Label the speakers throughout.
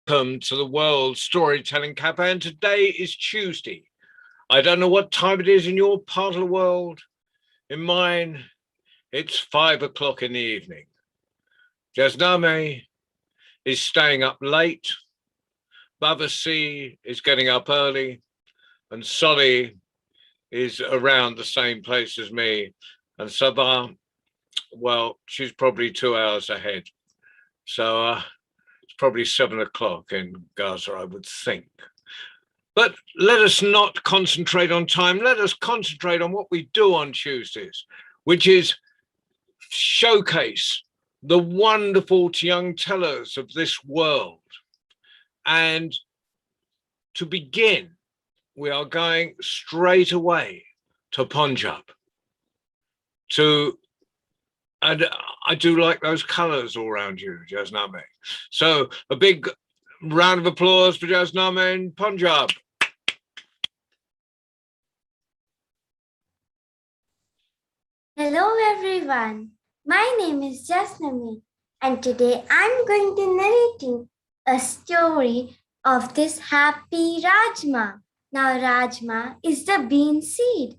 Speaker 1: Welcome to the World Storytelling Cafe, and today is Tuesday. I don't know what time it is in your part of the world. In mine, it's 5 o'clock in the evening. Jasname is staying up late. Bavasi is getting up early, and Solly is around the same place as me. And Sabah, well, she's probably 2 hours ahead. So it's probably 7 o'clock in Gaza, I would think. But let us not concentrate on time. Let us concentrate on what we do on Tuesdays, which is showcase the wonderful young tellers of this world. And to begin, we are going straight away to Punjab. And I do like those colours all around you, Jasname. So a big round of applause for Jasname in Punjab.
Speaker 2: Hello everyone, my name is Jasnami and today I'm going to narrate you a story of this happy Rajma. Now Rajma is the bean seed.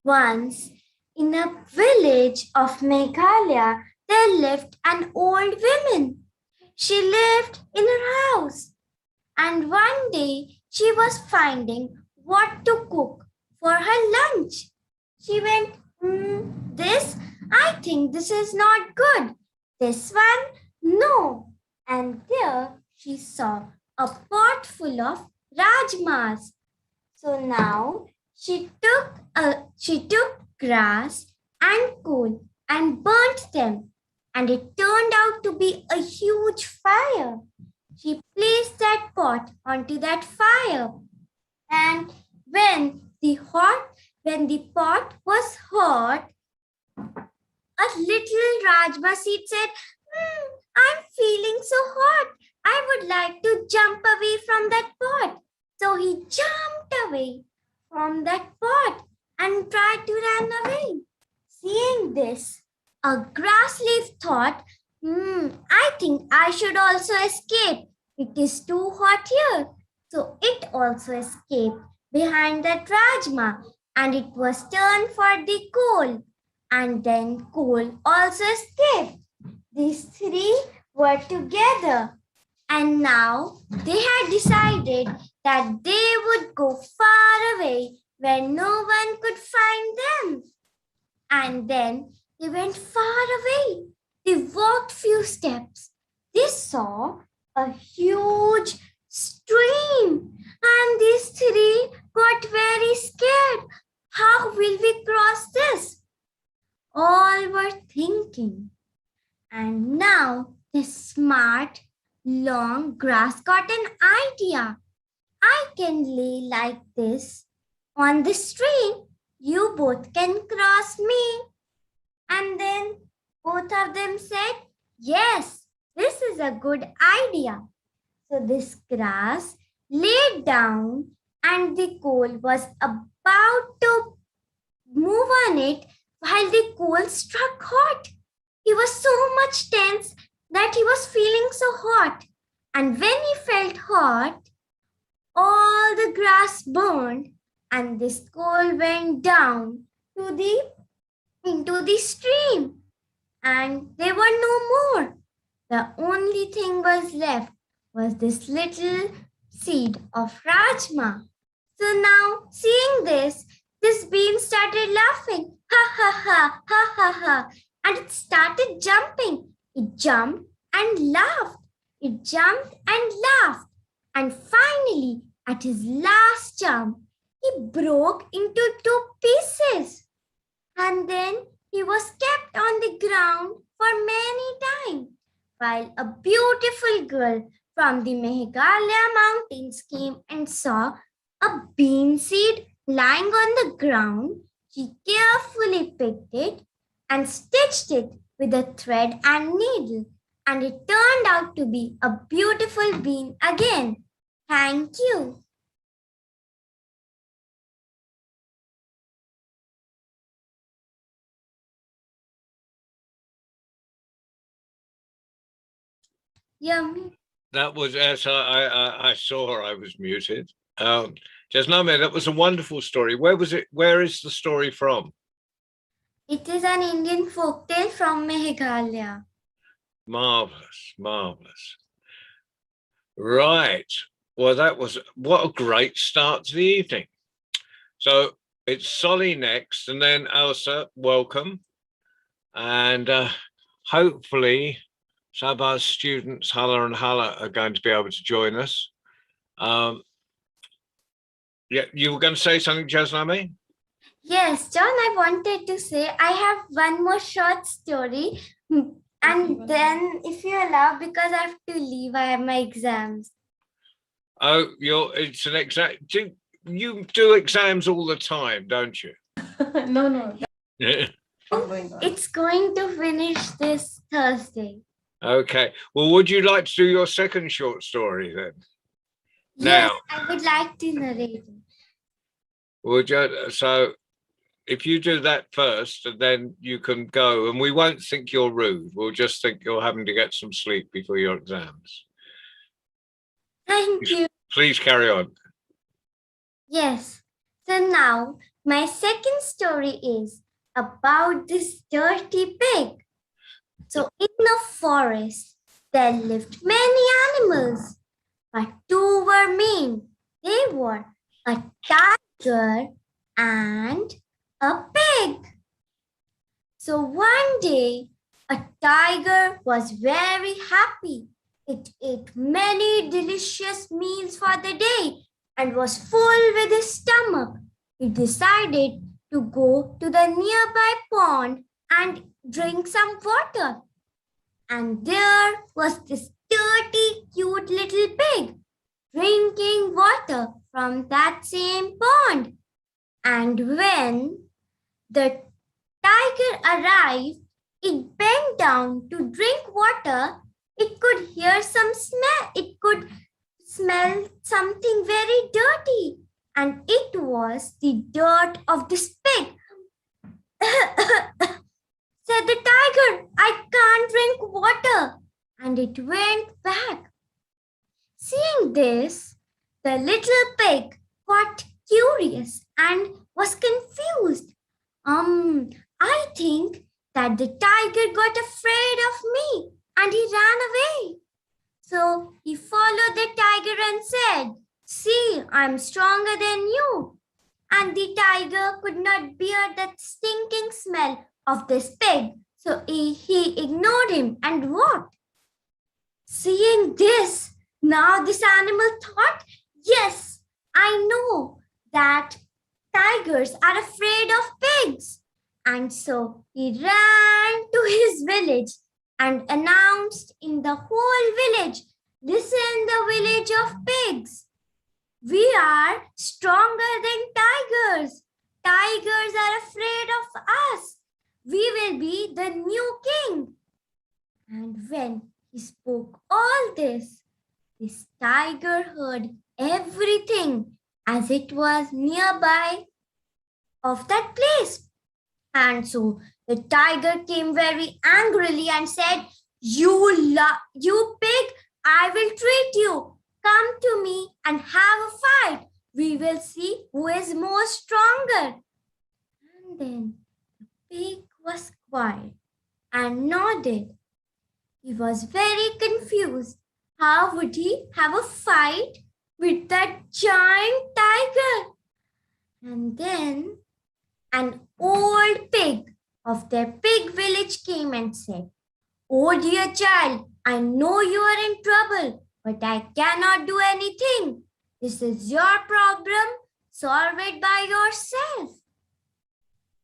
Speaker 2: Once in a village of Meghalaya, there lived an old woman. She lived in her house and one day she was finding what to cook for her lunch. She went, I think this is not good. This one, no. And there she saw a pot full of rajmas. So now she took grass and coal and burnt them. And it turned out to be a huge fire. She placed that pot onto that fire. And when the pot was hot, a little Rajma seed said, I'm feeling so hot. I would like to jump away from that pot. So he jumped away from that pot and tried to run away. Seeing this, a grass leaf thought, I think I should also escape. It is too hot here. So it also escaped behind that Rajma and it was turned for the coal. And then coal also escaped. These three were together. And now they had decided that they would go far away where no one could find them. And then they went far away. They walked few steps. They saw a huge stream. And these three got very scared. How will we cross this? All were thinking. And now the smart, long grass got an idea. I can lay like this on the stream. You both can cross me. And then both of them said, yes, this is a good idea. So this grass laid down and the coal was about to move on it while the coal struck hot. He was so much tense that he was feeling so hot. And when he felt hot, all the grass burned and this coal went down into the stream. And there were no more. The only thing was left was this little seed of Rajma. So now, seeing this bean started laughing. Ha ha ha, ha ha ha. And it started jumping. It jumped and laughed. It jumped and laughed. And finally, at his last jump, he broke into 2 pieces. And then he was kept on the ground for many times, while a beautiful girl from the Meghalaya mountains came and saw a bean seed lying on the ground. She carefully picked it and stitched it with a thread and needle, and it turned out to be a beautiful bean again. Thank you. Yummy.
Speaker 1: That was, as I saw I was muted. Jasnami, that was a wonderful story. Where was it? Where is the story from?
Speaker 2: It is an Indian folktale from Meghalaya.
Speaker 1: Marvelous, marvelous. Right. Well, that was what a great start to the evening. So it's Solly next, and then Elsa, welcome. And hopefully Sabah's students, Hala and Hala, are going to be able to join us. Yeah, you were going to say something, Jasnami?
Speaker 2: Yes, John, I wanted to say I have one more short story. And then, if you allow, because I have to leave, I have my exams.
Speaker 1: Oh, it's an exam. You do exams all the time, don't you?
Speaker 3: No.
Speaker 1: Yeah.
Speaker 2: It's going to finish this Thursday.
Speaker 1: Okay. Well, would you like to do your second short story then?
Speaker 2: Yes,
Speaker 1: Now.
Speaker 2: I would like to narrate it.
Speaker 1: Would you? So if you do that first, and then you can go, and we won't think you're rude. We'll just think you're having to get some sleep before your exams.
Speaker 2: Thank you.
Speaker 1: Please carry on.
Speaker 2: Yes. So now my second story is about this dirty pig. So in a forest, there lived many animals, but two were mean. They were a tiger and a pig. So one day, a tiger was very happy. It ate many delicious meals for the day and was full with his stomach. He decided to go to the nearby pond and drink some water. And there was this dirty, cute little pig drinking water from that same pond. And when the tiger arrived, it bent down to drink water. It could hear some smell. It could smell something very dirty. And it was the dirt of this pig. Said the tiger, I can't drink water. And it went back. Seeing this, the little pig got curious and was confused. I think that the tiger got afraid of me and he ran away. So he followed the tiger and said, see, I'm stronger than you. And the tiger could not bear that stinking smell of this pig. So he ignored him and walked. Seeing this, now this animal thought, yes, I know that tigers are afraid of pigs. And so he ran to his village and announced in the whole village, listen, the village of pigs. We are stronger than tigers. Tigers are afraid of us. We will be the new king. And when he spoke all this tiger heard everything as it was nearby of that place. And so the tiger came very angrily and said, you pig, I will treat you. Come to me and have a fight. We will see who is more stronger. And then the pig was quiet and nodded. He was very confused. How would he have a fight with that giant tiger? And then an old pig of their pig village came and said, oh dear child, I know you are in trouble, but I cannot do anything. This is your problem. Solve it by yourself.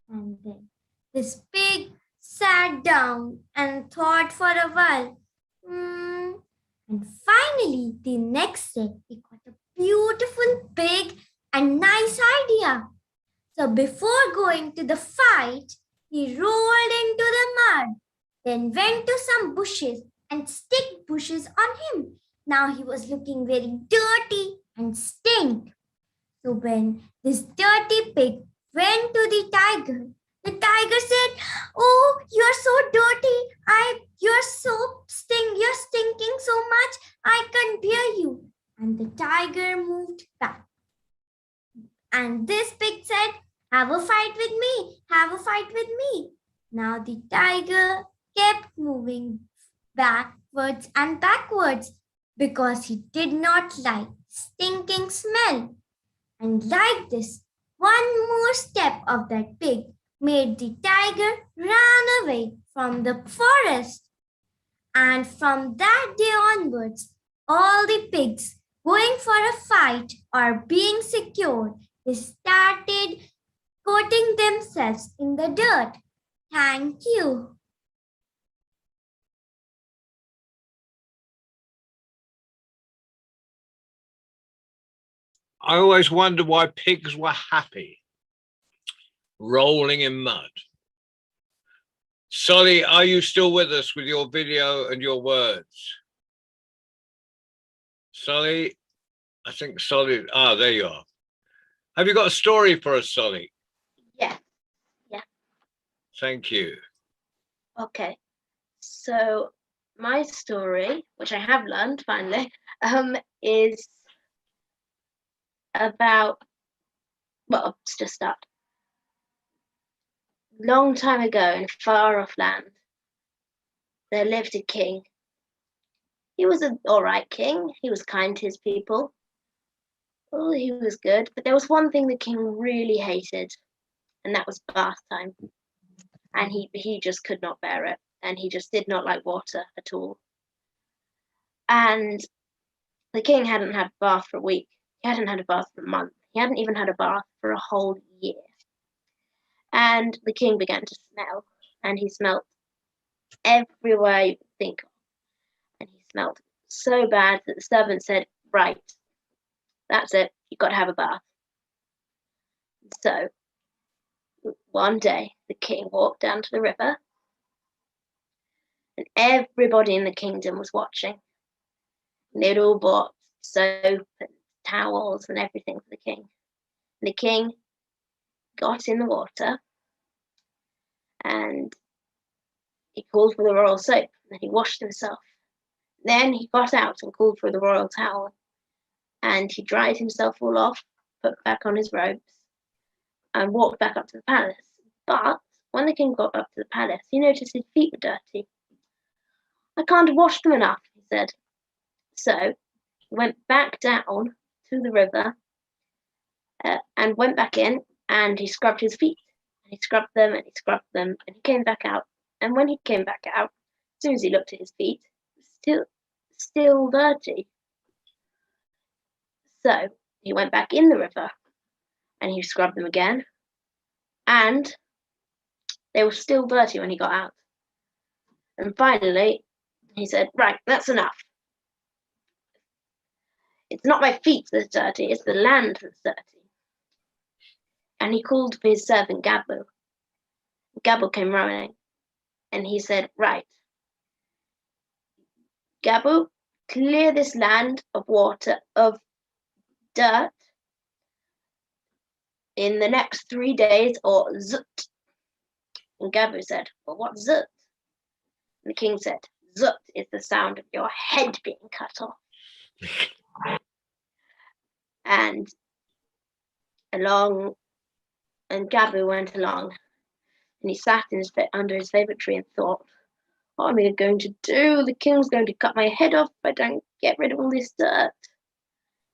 Speaker 2: And then this pig sat down and thought for a while. And finally, the next day, he got a beautiful, big, and nice idea. So before going to the fight, he rolled into the mud, then went to some bushes and stick bushes on him. Now he was looking very dirty and stink. So when this dirty pig went to the tiger, The tiger said, "Oh, you're so dirty. You're stinking so much. I can't bear you." And the tiger moved back. And this pig said, "Have a fight with me. Have a fight with me." Now the tiger kept moving backwards and backwards because he did not like stinking smell. And like this, one more step of that pig made the tiger run away from the forest. And from that day onwards, all the pigs going for a fight or being secured, they started coating themselves in the dirt. Thank you.
Speaker 1: I always wondered why pigs were happy, rolling in mud. Solly, are you still with us with your video and your words? Solly, I think Solly, there you are. Have you got a story for us, Solly?
Speaker 3: Yeah.
Speaker 1: Thank you.
Speaker 3: Okay. So my story, which I have learned finally, is about, well, let's just start. Long time ago in far off land, there lived a king. He was an all right king. He was kind to his people. Oh, he was good. But there was one thing the king really hated, and that was bath time. And he just could not bear it. And he just did not like water at all. And the king hadn't had a bath for a week. He hadn't had a bath for a month. He hadn't even had a bath for a whole year. And the king began to smell, and he smelled everywhere you could think of. And he smelled so bad that the servant said, "Right, that's it, you've got to have a bath." So one day the king walked down to the river, and everybody in the kingdom was watching. And they'd all bought soap and towels and everything for the king. And the king got in the water and he called for the royal soap, and he washed himself. Then he got out and called for the royal towel, and he dried himself all off, put back on his robes, and walked back up to the palace. But when the king got up to the palace, he noticed his feet were dirty. "I can't wash them enough," he said. So he went back down to the river and went back in, and he scrubbed his feet. And he scrubbed them and he scrubbed them, and he came back out. And when he came back out, as soon as he looked at his feet, still dirty. So he went back in the river and he scrubbed them again, and they were still dirty when he got out. And finally, he said, "Right, that's enough. It's not my feet that's dirty, it's the land that's dirty." And he called for his servant Gabu. Gabu came running, and he said, "Right, Gabu, clear this land of water, of dirt, in the next 3 days, or zut." And Gabu said, "Well, what's zut?" And the king said, "Zut is the sound of your head being cut off." And Gabu went along, and he sat under his favourite tree and thought, "What am I going to do? The king's going to cut my head off if I don't get rid of all this dirt."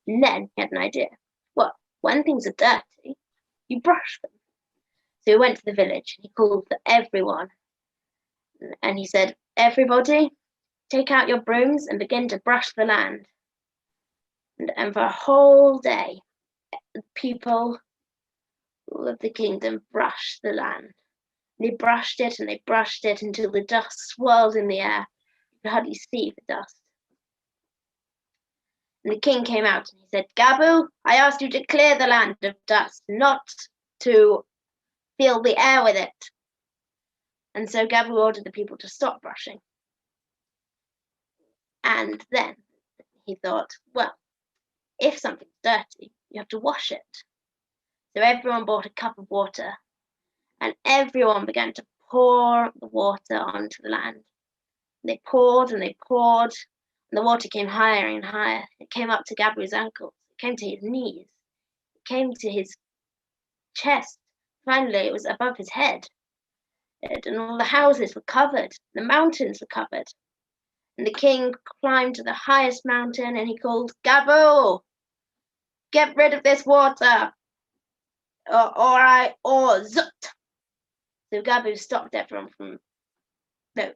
Speaker 3: And then he had an idea. Well, when things are dirty, you brush them. So he went to the village and he called for everyone. And he said, "Everybody, take out your brooms and begin to brush the land." And for a whole day, people of the kingdom brushed the land. They brushed it and they brushed it until the dust swirled in the air. You could hardly see the dust. And the king came out and he said, "Gabu, I asked you to clear the land of dust, not to fill the air with it." And so Gabu ordered the people to stop brushing. And then he thought, well, if something's dirty, you have to wash it. So everyone bought a cup of water and everyone began to pour the water onto the land. They poured and they poured, and the water came higher and higher. It came up to Gabriel's ankles, it came to his knees, it came to his chest. Finally, it was above his head. And all the houses were covered, the mountains were covered. And the king climbed to the highest mountain and he called, Gabo, get rid of this water, or zut. So Gabu stopped everyone from, no,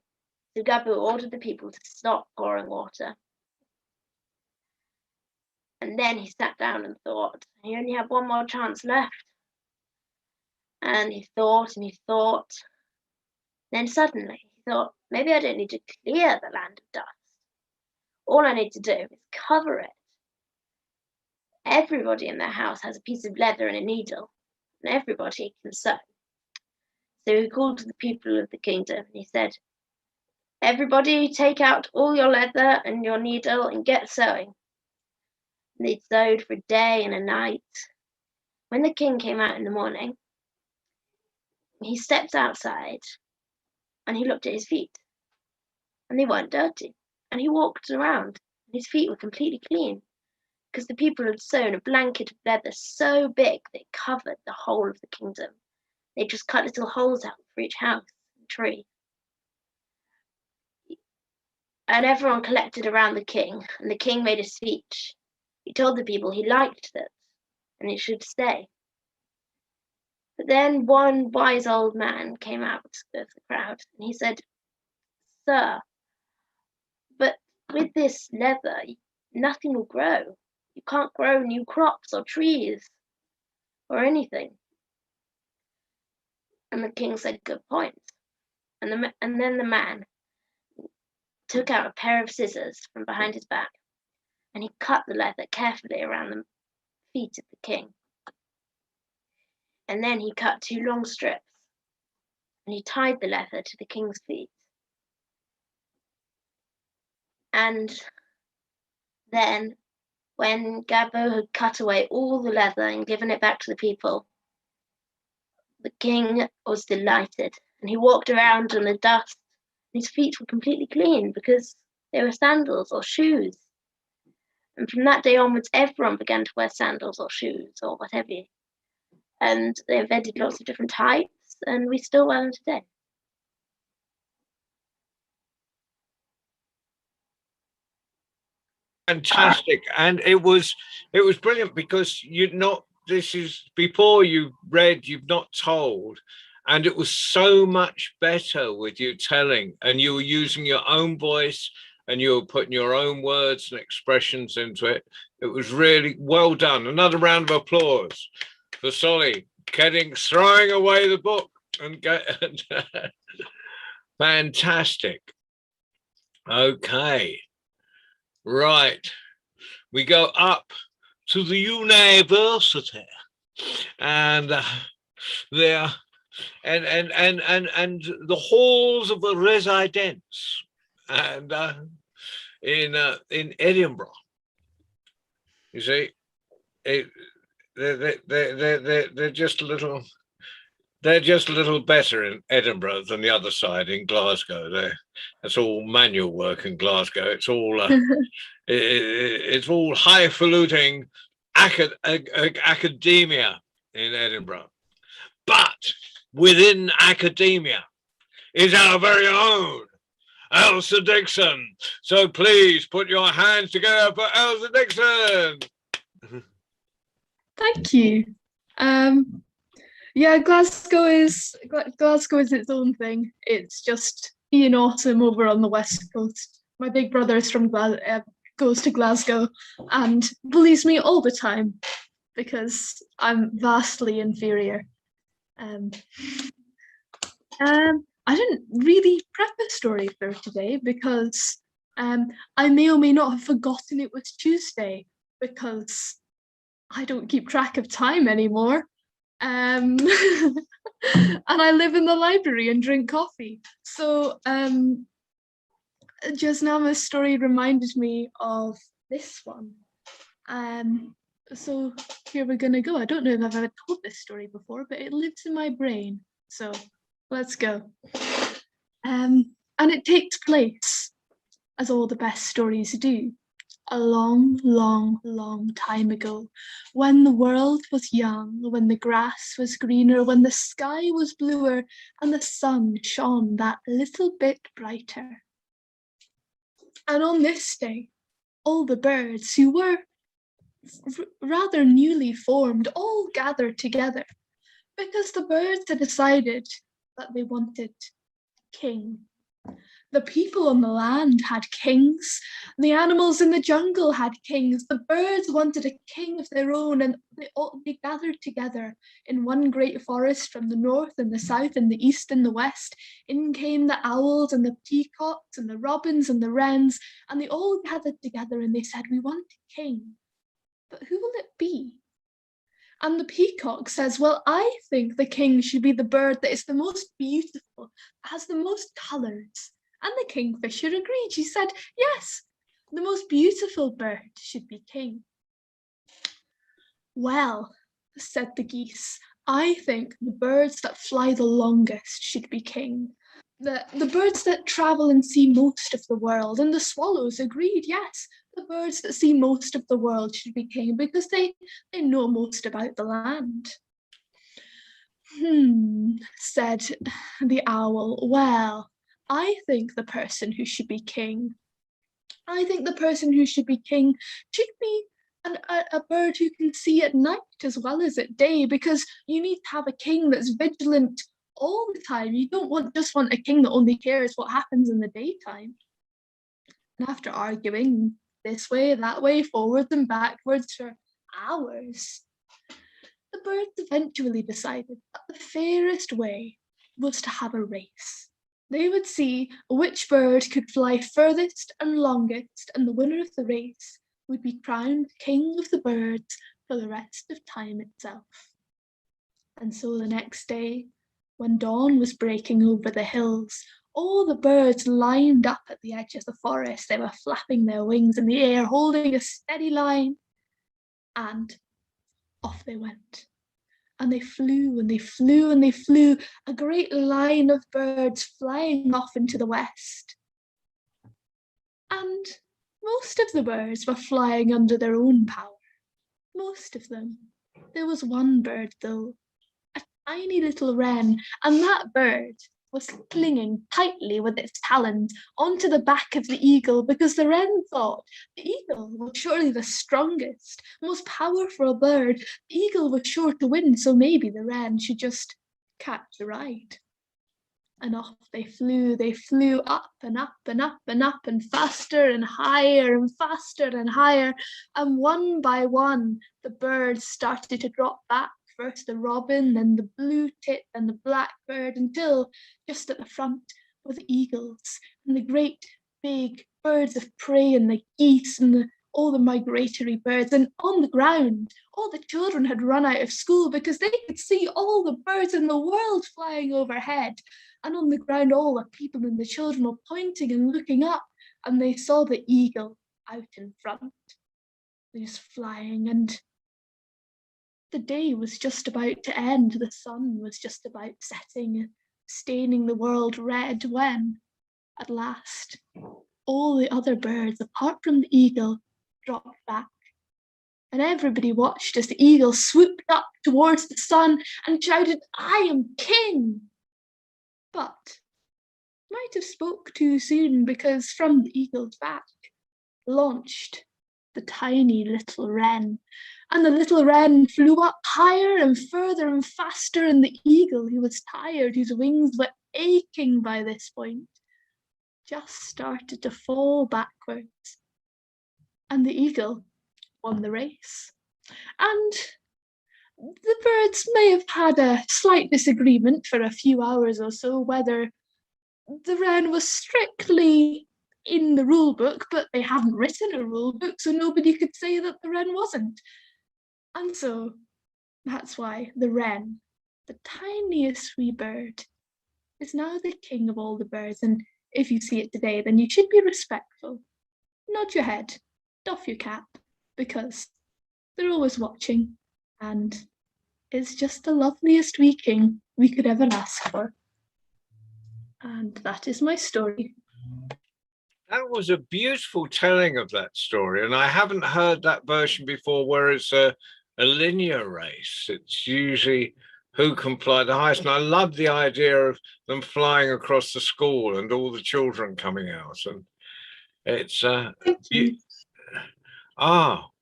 Speaker 3: so Gabu ordered the people to stop pouring water. And then he sat down and thought, he only had one more chance left. And he thought and he thought. Then suddenly he thought, maybe I don't need to clear the land of dust. All I need to do is cover it. Everybody in their house has a piece of leather and a needle, and everybody can sew. So he called to the people of the kingdom and he said, everybody take out all your leather and your needle and get sewing. And they sewed for a day and a night. When the king came out in the morning, he stepped outside and he looked at his feet, and they weren't dirty. And he walked around, and his feet were completely clean, because the people had sewn a blanket of leather so big that it covered the whole of the kingdom. They just cut little holes out for each house and tree. And everyone collected around the king, and the king made a speech. He told the people he liked it, and it should stay. But then one wise old man came out of the crowd, and he said, Sir, but with this leather, nothing will grow. You can't grow new crops or trees or anything. And the king said, good point. And then the man took out a pair of scissors from behind his back, and he cut the leather carefully around the feet of the king. And then he cut 2 long strips, and he tied the leather to the king's feet. And then, when Gabo had cut away all the leather and given it back to the people, the king was delighted, and he walked around in the dust. His feet were completely clean because they were sandals or shoes. And from that day onwards, everyone began to wear sandals or shoes or whatever. And they invented lots of different types, and we still wear them today.
Speaker 1: Fantastic. And it was brilliant, because this is before you read, you've not told, and it was so much better with you telling, and you were using your own voice and you were putting your own words and expressions into it. It was really well done. Another round of applause for Solly throwing away the book and fantastic. Okay, right, we go up to the university, and there and the halls of the residence, and in Edinburgh, you see, they're just a little. They're just a little better in Edinburgh than the other side in Glasgow. It's all manual work in Glasgow. It's all it's all highfalutin academia in Edinburgh. But within academia is our very own Elsa Dixon. So please put your hands together for Elsa Dixon.
Speaker 4: Thank you. Yeah, Glasgow is its own thing. It's just being autumn over on the west coast. My big brother is from goes to Glasgow and bullies me all the time because I'm vastly inferior. I didn't really prep a story for today because I may or may not have forgotten it was Tuesday because I don't keep track of time anymore. And I live in the library and drink coffee. So Jasnama's story reminded me of this one. So here we're gonna go. I don't know if I've ever told this story before, but it lives in my brain. So let's go. And it takes place, as all the best stories do, a long, long, long time ago, when the world was young, when the grass was greener, when the sky was bluer, and the sun shone that little bit brighter. And on this day, all the birds who were rather newly formed all gathered together because the birds had decided that they wanted a king. The people on the land had kings. The animals in the jungle had kings. The birds wanted a king of their own, and they gathered together in one great forest from the north and the south and the east and the west. In came the owls and the peacocks and the robins and the wrens, and they all gathered together and they said, "We want a king, but who will it be?" And the peacock says, "Well, I think the king should be the bird that is the most beautiful, has the most colours." And the kingfisher agreed. She said, "Yes, the most beautiful bird should be king." "Well," said the geese, "I think the birds that fly the longest should be king. The birds that travel and see most of the world." And the swallows agreed, yes, the birds that see most of the world should be king because they know most about the land. Said the owl, "Well, I think the person who should be king, I think the person who should be king should be a bird who can see at night as well as at day, because you need to have a king that's vigilant all the time. You don't just want a king that only cares what happens in the daytime." And after arguing this way, that way, forwards and backwards for hours, the birds eventually decided that the fairest way was to have a race. They would see which bird could fly furthest and longest, and the winner of the race would be crowned king of the birds for the rest of time itself. And so the next day, when dawn was breaking over the hills, all the birds lined up at the edge of the forest. They were flapping their wings in the air, holding a steady line, and off they went. And they flew and they flew and they flew, a great line of birds flying off into the west. And most of the birds were flying under their own power. Most of them. There was one bird, though, a tiny little wren, and that bird was clinging tightly with its talons onto the back of the eagle, because the wren thought the eagle was surely the strongest, most powerful bird. The eagle was sure to win, so maybe the wren should just catch the ride. And off they flew up and up and up and up, and faster and higher and faster and higher. And one by one, the birds started to drop back. First the robin, then the blue tit, then the blackbird, until just at the front were the eagles and the great big birds of prey and the geese and all the migratory birds. And on the ground, all the children had run out of school because they could see all the birds in the world flying overhead. And on the ground, all the people and the children were pointing and looking up, and they saw the eagle out in front. He was flying, and the day was just about to end. The sun was just about setting, staining the world red, when, at last, all the other birds, apart from the eagle, dropped back. And everybody watched as the eagle swooped up towards the sun and shouted, "I am king!" But might have spoke too soon, because from the eagle's back launched the tiny little wren. And the little wren flew up higher and further and faster, and the eagle, who was tired, whose wings were aching by this point, just started to fall backwards. And the eagle won the race. And the birds may have had a slight disagreement for a few hours or so whether the wren was strictly in the rule book, but they hadn't written a rule book, so nobody could say that the wren wasn't. And so that's why the wren, the tiniest wee bird, is now the king of all the birds. And if you see it today, then you should be respectful. Nod your head, doff your cap, because they're always watching, and is just the loveliest wee king we could ever ask for. And that is my story.
Speaker 1: That was a beautiful telling of that story, and I haven't heard that version before where it's a linear race. It's usually who can fly the highest. And I love the idea of them flying across the school and all the children coming out. And it's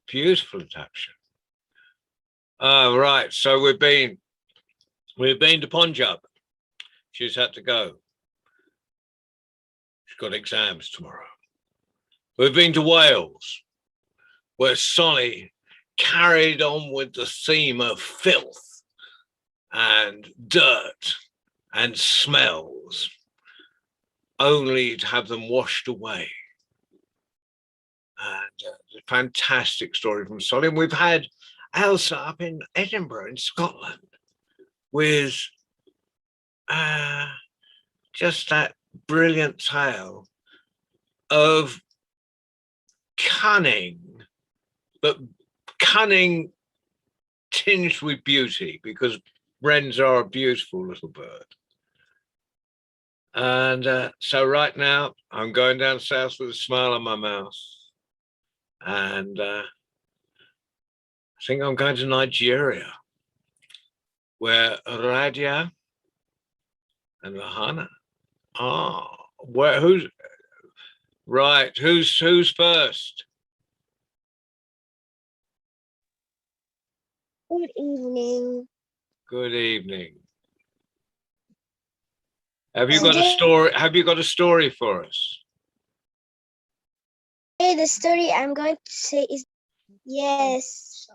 Speaker 1: beautiful adaptation. Right. So we've been to Punjab. She's had to go. She's got exams tomorrow. We've been to Wales, where Sonny carried on with the theme of filth and dirt and smells, only to have them washed away. And a fantastic story from Sonny. And we've had Elsa up in Edinburgh in Scotland with just that brilliant tale of cunning, but cunning tinged with beauty, because wrens are a beautiful little bird. And so right now I'm going down south with a smile on my mouth, and I think I'm going to Nigeria, where Radia and Lahana who's first?
Speaker 2: Good evening.
Speaker 1: Good evening. Have you got a story for us?
Speaker 2: Hey, the story I'm going to say is yes.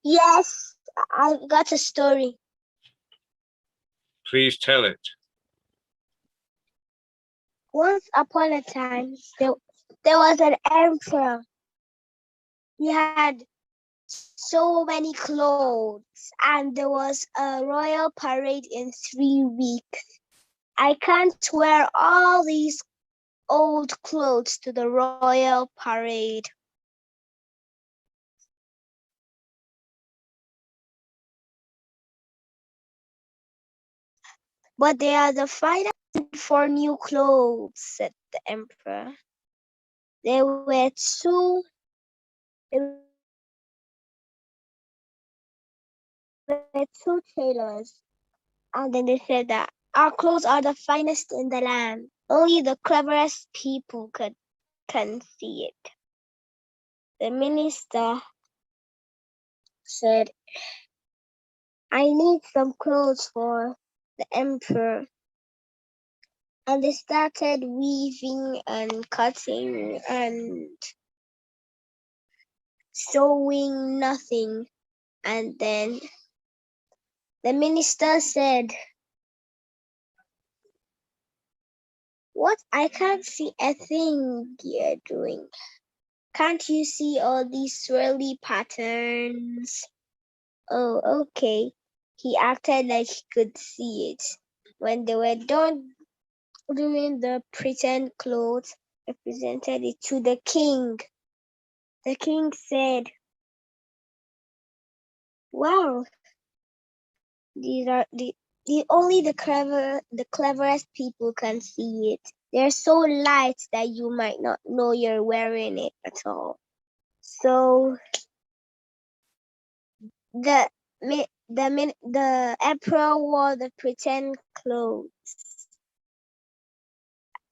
Speaker 2: Yes, I've got a story.
Speaker 1: Please tell it.
Speaker 2: Once upon a time, there was an emperor. He had so many clothes, and there was a royal parade in 3 weeks. I can't wear all these old clothes to the royal parade. But they are the finest for new clothes, said the emperor. There were two tailors, and then they said that our clothes are the finest in the land. Only the cleverest people can see it. The minister said, I need some clothes for the emperor. And they started weaving and cutting and sewing nothing. And then the minister said, what? I can't see a thing you're doing. Can't you see all these swirly patterns? Oh, okay. He acted like he could see it. When they were done doing the pretend clothes, they presented it to the king. The king said, wow, these are only the cleverest people can see it. They're so light that you might not know you're wearing it at all. So the emperor wore the pretend clothes,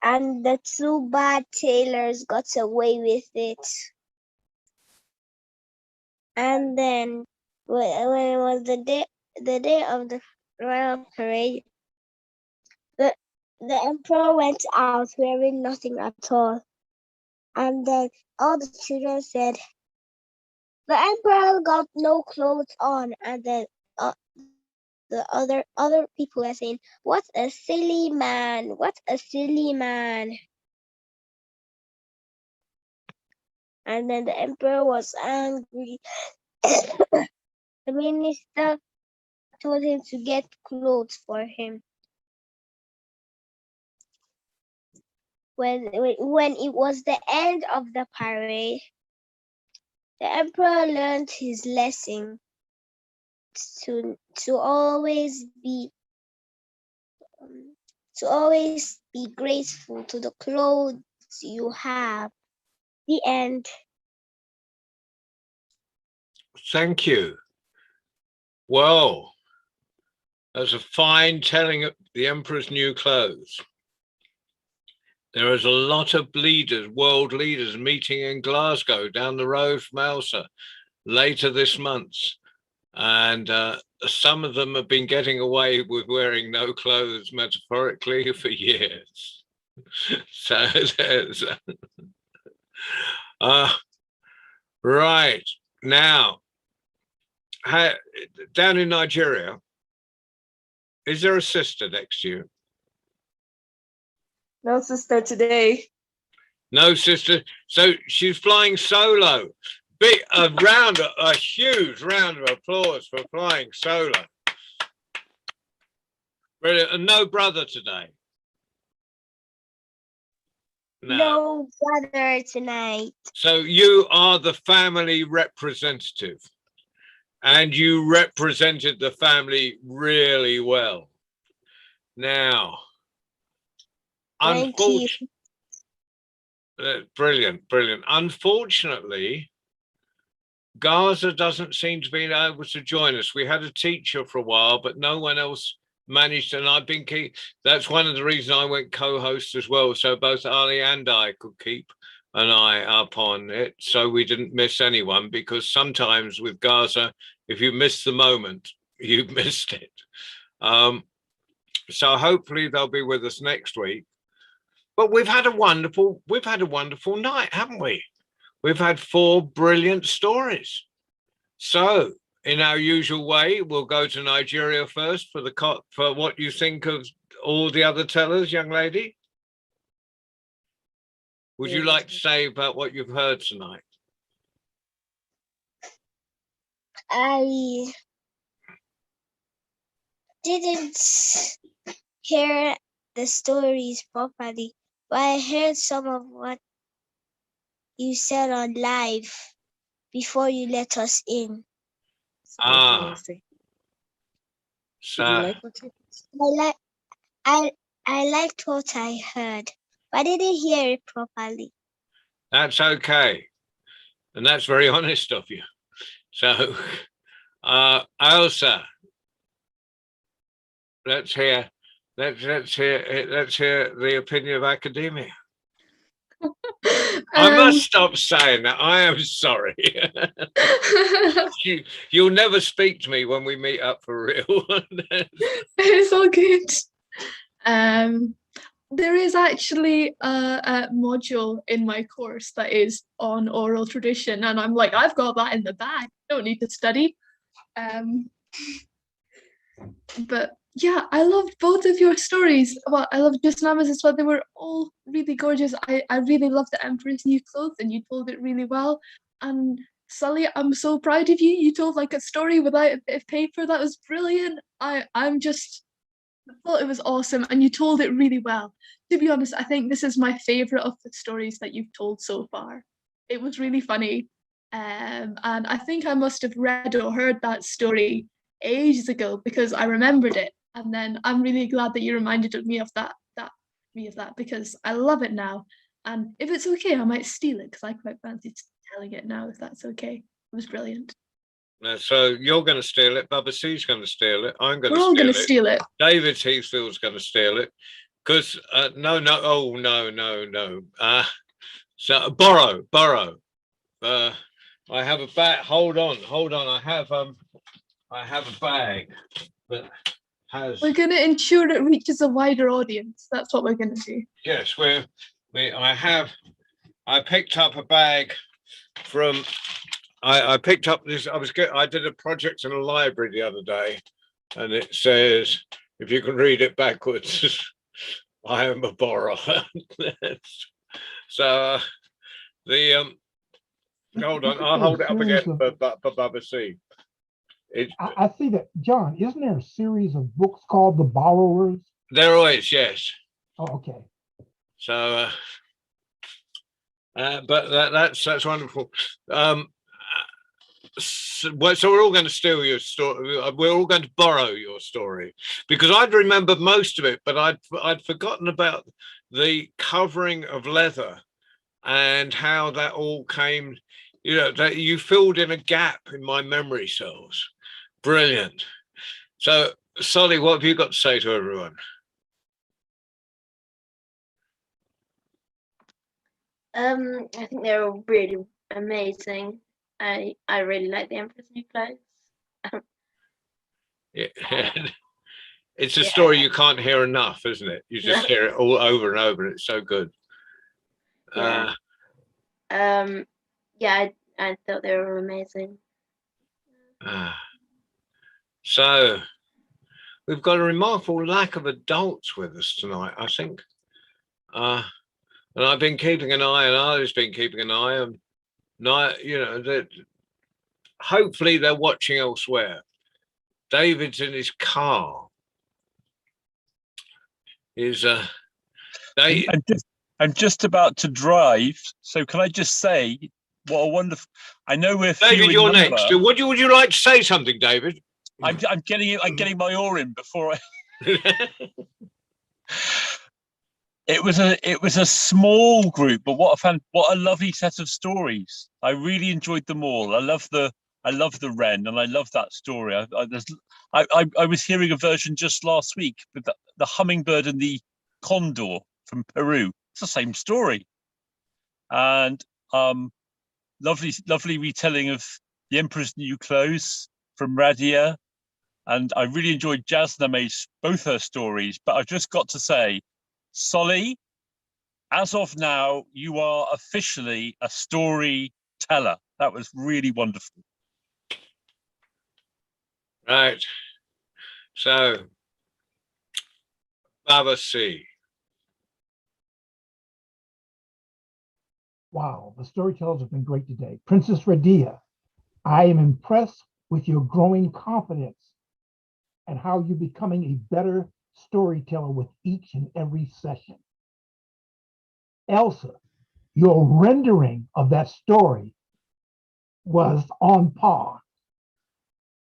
Speaker 2: and the two bad tailors got away with it. And then when it was the day of the royal parade, the emperor went out wearing nothing at all. And then all the children said, the emperor got no clothes on. And then the other people were saying, what a silly man, what a silly man. And then the emperor was angry. The minister told him to get clothes for him. When it was the end of the parade, the emperor learned his lesson.
Speaker 5: to always be grateful to the clothes you have. The end.
Speaker 1: Thank you. Well, that's a fine telling of the Emperor's new clothes. There is a lot of leaders, world leaders, meeting in Glasgow down the road from Elsa later this month. And some of them have been getting away with wearing no clothes, metaphorically, for years. So there's right now, down in Nigeria, is there a sister next to you?
Speaker 6: No sister today.
Speaker 1: No sister. So she's flying solo. A huge round of applause for flying solo. Brilliant. And no brother today.
Speaker 5: No brother tonight.
Speaker 1: So you are the family representative, and you represented the family really well. Now,
Speaker 5: Thank you.
Speaker 1: Brilliant, brilliant. Unfortunately, Gaza doesn't seem to be able to join us. We had a teacher for a while, but no one else managed. And I've been that's one of the reasons I went co-host as well. So both Ali and I could keep an eye up on it, so we didn't miss anyone, because sometimes with Gaza, if you miss the moment, you've missed it. So hopefully they'll be with us next week. But we've had a wonderful night, haven't we? We've had 4 brilliant stories. So in our usual way, we'll go to Nigeria first for what you think of all the other tellers, young lady. Would you like to say about what you've heard tonight?
Speaker 5: I didn't hear the stories properly, but I heard some of what you said on live before you let us in.
Speaker 1: So
Speaker 5: I liked what I heard, but I didn't hear it properly.
Speaker 1: that's okay, and that's very honest of you. So Elsa, let's hear the opinion of academia. I must stop saying that. I am sorry. You'll never speak to me when we meet up for real.
Speaker 4: It's all good. There is actually a module in my course that is on oral tradition, and I'm like, I've got that in the bag. Don't need to study. But yeah, I loved both of your stories. Well, I loved Jasnama's as well. They were all really gorgeous. I really loved the Emperor's New Clothes, and you told it really well. And Sully, I'm so proud of you. You told like a story without a bit of paper. That was brilliant. I thought it was awesome, and you told it really well. To be honest, I think this is my favorite of the stories that you've told so far. It was really funny. And I think I must have read or heard that story ages ago because I remembered it. And then I'm really glad that you reminded me of that because I love it now. And if it's okay, I might steal it because I quite fancy telling it now, if that's okay. It was brilliant.
Speaker 1: So you're going to steal it. Bubba C's going to steal it. I'm going to steal it.
Speaker 4: We're all going to steal it.
Speaker 1: David Heathfield's going to steal it. Because, no. So borrow. I have a bag. Hold on. I have a bag that has.
Speaker 4: We're going to ensure it reaches a wider audience. That's what we're going to do.
Speaker 1: Yes, I picked up a bag from. I picked up this. I did a project in a library the other day, and it says, if you can read it backwards, I am a borrower. So hold on, I'll hold it up again for Bubba C.
Speaker 7: I see that, John. Isn't there a series of books called The Borrowers?
Speaker 1: There always, yes.
Speaker 7: Oh, okay.
Speaker 1: So, but that's wonderful. so we're all going to steal your story. We're all going to borrow your story, because I'd remembered most of it, but I'd forgotten about the covering of leather and how that all came. You know, that you filled in a gap in my memory cells. Brilliant. So, Solly, what have you got to say to everyone?
Speaker 3: I think they're all really amazing. I really like The Emperor's New Clothes.
Speaker 1: Yeah. It's a
Speaker 3: Yeah.
Speaker 1: story you can't hear enough, isn't it? You just hear it all over and over, and it's so good.
Speaker 3: Yeah. Yeah, I thought they were amazing.
Speaker 1: So we've got a remarkable lack of adults with us tonight, I think. And I've been keeping an eye, and Ali's been keeping an eye on. You know, that hopefully they're watching elsewhere. David's in his car.
Speaker 6: I'm just about to drive, so can I just say what a wonderful. I know we're
Speaker 1: David, you're next. Would you like to say something, David?
Speaker 6: I'm getting my oar in before I. It was a small group, but what a lovely set of stories. I really enjoyed them all. I love the wren, and I love that story. I was hearing a version just last week with the hummingbird and the condor from Peru. It's the same story, and lovely retelling of The Emperor's New Clothes from Radia, and I really enjoyed Jasname's both her stories. But I've just got to say, Solly, as of now, you are officially a storyteller. That was really wonderful.
Speaker 1: Right. So, Baba C.
Speaker 7: Wow, the storytellers have been great today. Princess Radia, I am impressed with your growing confidence and how you're becoming a better storyteller with each and every session. Elsa, your rendering of that story was on par.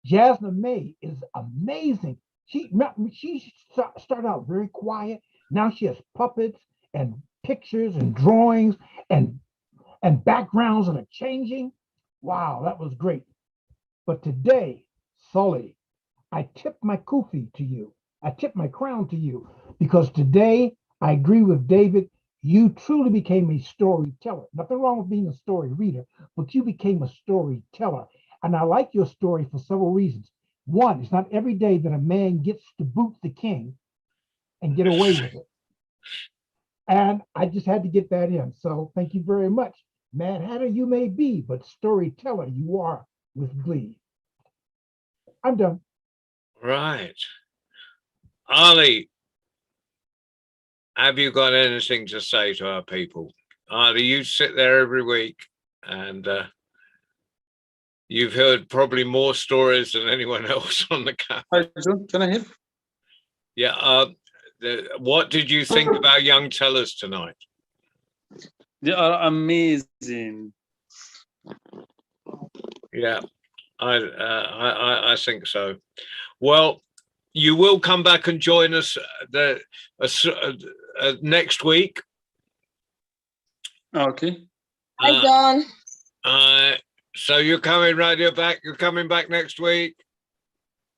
Speaker 7: Jasmine May is amazing. She started out very quiet. Now she has puppets and pictures and drawings and backgrounds that are changing. Wow, that was great. But today, Sully, I tip my kufi to you. I tip my crown to you, because today I agree with David. You truly became a storyteller. Nothing wrong with being a story reader, but you became a storyteller. And I like your story for several reasons. One, it's not every day that a man gets to boot the king and get away with it. And I just had to get that in. So thank you very much. Mad Hatter you may be, but storyteller you are with glee. I'm done.
Speaker 1: Right. Ali, have you got anything to say to our people? Ali, you sit there every week, and you've heard probably more stories than anyone else on the camp.
Speaker 8: Hi, John. Can I hear?
Speaker 1: Yeah. What did you think about Young Tellers tonight?
Speaker 8: They are amazing.
Speaker 1: Yeah, I think so. Well, you will come back and join us next week.
Speaker 8: Okay.
Speaker 9: Hi, John.
Speaker 1: So you're coming back. You're coming back next week.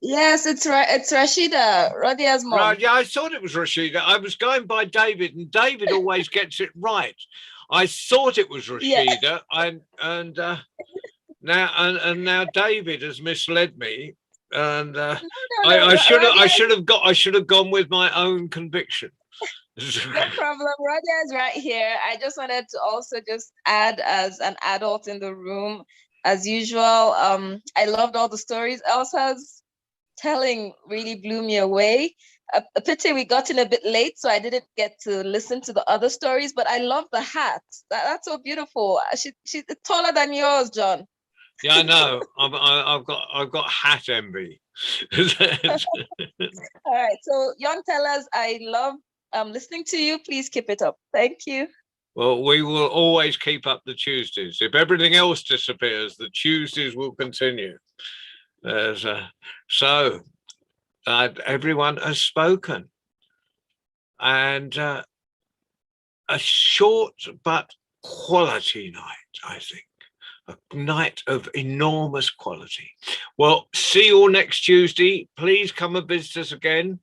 Speaker 9: Yes, it's Rashida, Radia's mom.
Speaker 1: Right, yeah, I thought it was Rashida. I was going by David, and David always gets it right. I thought it was Rashida, yeah. Now David has misled me, and I should have gone with my own conviction.
Speaker 9: No problem. Radia is right here. I just wanted to also just add, as an adult in the room, as usual, I loved all the stories Elsa's telling really blew me away. A pity we got in a bit late, so I didn't get to listen to the other stories, but I love the hat. That's so beautiful. She's taller than yours, John.
Speaker 1: Yeah, I know. I've got hat envy.
Speaker 9: All right. So Young Tellers, I love listening to you. Please keep it up. Thank you.
Speaker 1: Well, we will always keep up the Tuesdays. If everything else disappears, the Tuesdays will continue. So everyone has spoken. And a short but quality night, I think. A night of enormous quality. Well, see you all next Tuesday. Please come and visit us again.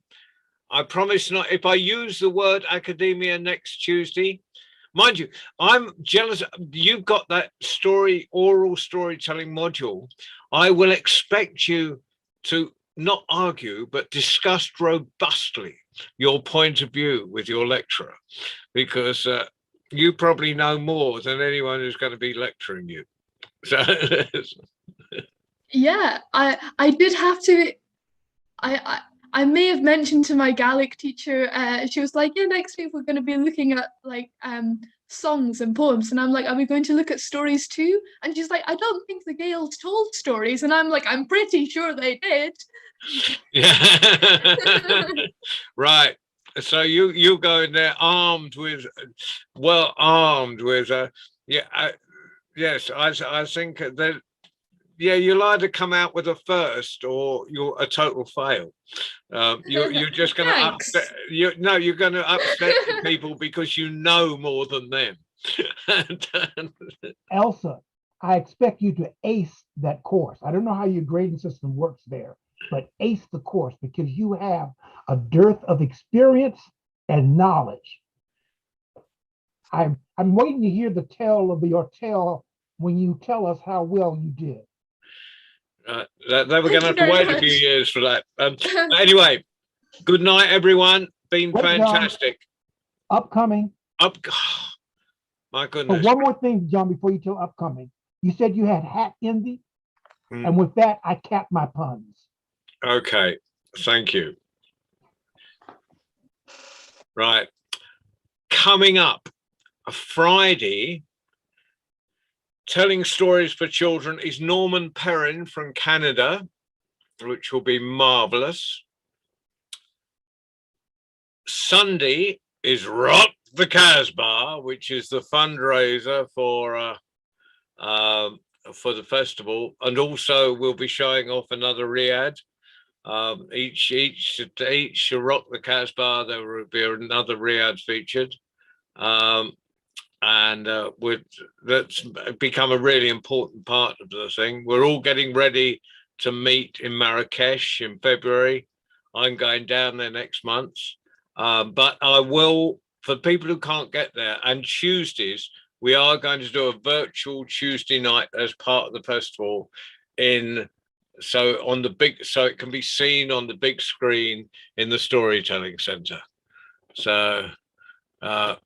Speaker 1: I promise not, if I use the word academia next Tuesday, mind you, I'm jealous. You've got that oral storytelling module. I will expect you to not argue, but discuss robustly your point of view with your lecturer, because you probably know more than anyone who's going to be lecturing you. So,
Speaker 4: Yeah, I did have to. I may have mentioned to my Gaelic teacher. She was like, "Yeah, next week we're going to be looking at like songs and poems," and I'm like, "Are we going to look at stories too?" And she's like, "I don't think the Gaels told stories," and I'm like, "I'm pretty sure they did."
Speaker 1: yeah. Right. So you go in there armed with yes, I think that, yeah, you'll either come out with a first or you're a total fail. You're just going to
Speaker 4: Thanks.
Speaker 1: upset. You're going to upset the people because you know more than them.
Speaker 7: Elsa, I expect you to ace that course. I don't know how your grading system works there, but ace the course because you have a dearth of experience and knowledge. I'm waiting to hear the tale of your tale when you tell us how well you did.
Speaker 1: They were going to have to
Speaker 4: Thank you
Speaker 1: wait
Speaker 4: very
Speaker 1: a few
Speaker 4: much.
Speaker 1: years for that. Anyway, good night, everyone. Been
Speaker 7: Wait, John.
Speaker 1: fantastic.
Speaker 7: Upcoming.
Speaker 1: My
Speaker 7: But
Speaker 1: goodness.
Speaker 7: one more thing, John, before you tell upcoming. You said you had hat envy, and with that, I cap my puns.
Speaker 1: Okay, thank you. Right. Coming up, a Friday, telling stories for children is Norman Perrin from Canada, which will be marvelous. Sunday is Rock the Casbah, which is the fundraiser for the festival, and also we'll be showing off another riad. Each Rock the Casbah, there will be another riad featured. That's become a really important part of the thing. We're all getting ready to meet in Marrakesh in February. I'm going down there next month. But I will, for people who can't get there, and Tuesdays, we are going to do a virtual Tuesday night as part of the festival so it can be seen on the big screen in the Storytelling Centre. So I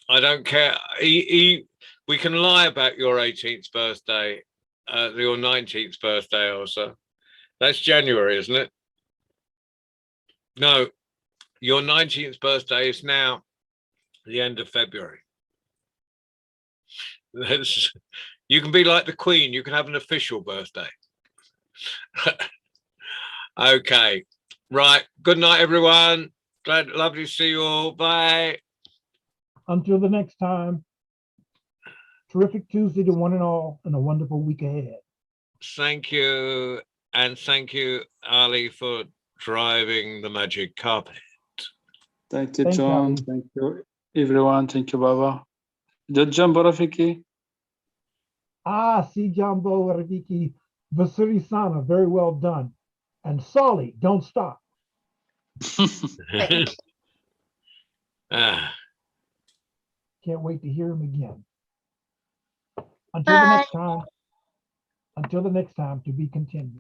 Speaker 1: don't care. We can lie about your 18th birthday, your 19th birthday also. That's January, isn't it? No, your 19th birthday is now the end of February. You can be like the Queen. You can have an official birthday. Okay. Right. Good night, everyone. Lovely to see you all. Bye.
Speaker 7: Until the next time, terrific Tuesday to one and all, and a wonderful week ahead.
Speaker 1: Thank you. And thank you, Ali, for driving the magic carpet.
Speaker 8: Thank you,
Speaker 7: Thanks,
Speaker 8: John.
Speaker 7: Ali.
Speaker 8: Thank you, everyone. Thank you, Baba. Jambo Rafiki.
Speaker 7: Si Jambo Rafiki Vasuri Sana, very well done. And Solly, don't stop.
Speaker 1: Ah.
Speaker 7: Can't wait to hear him again.
Speaker 2: Bye.
Speaker 7: Until the next time, to be continued.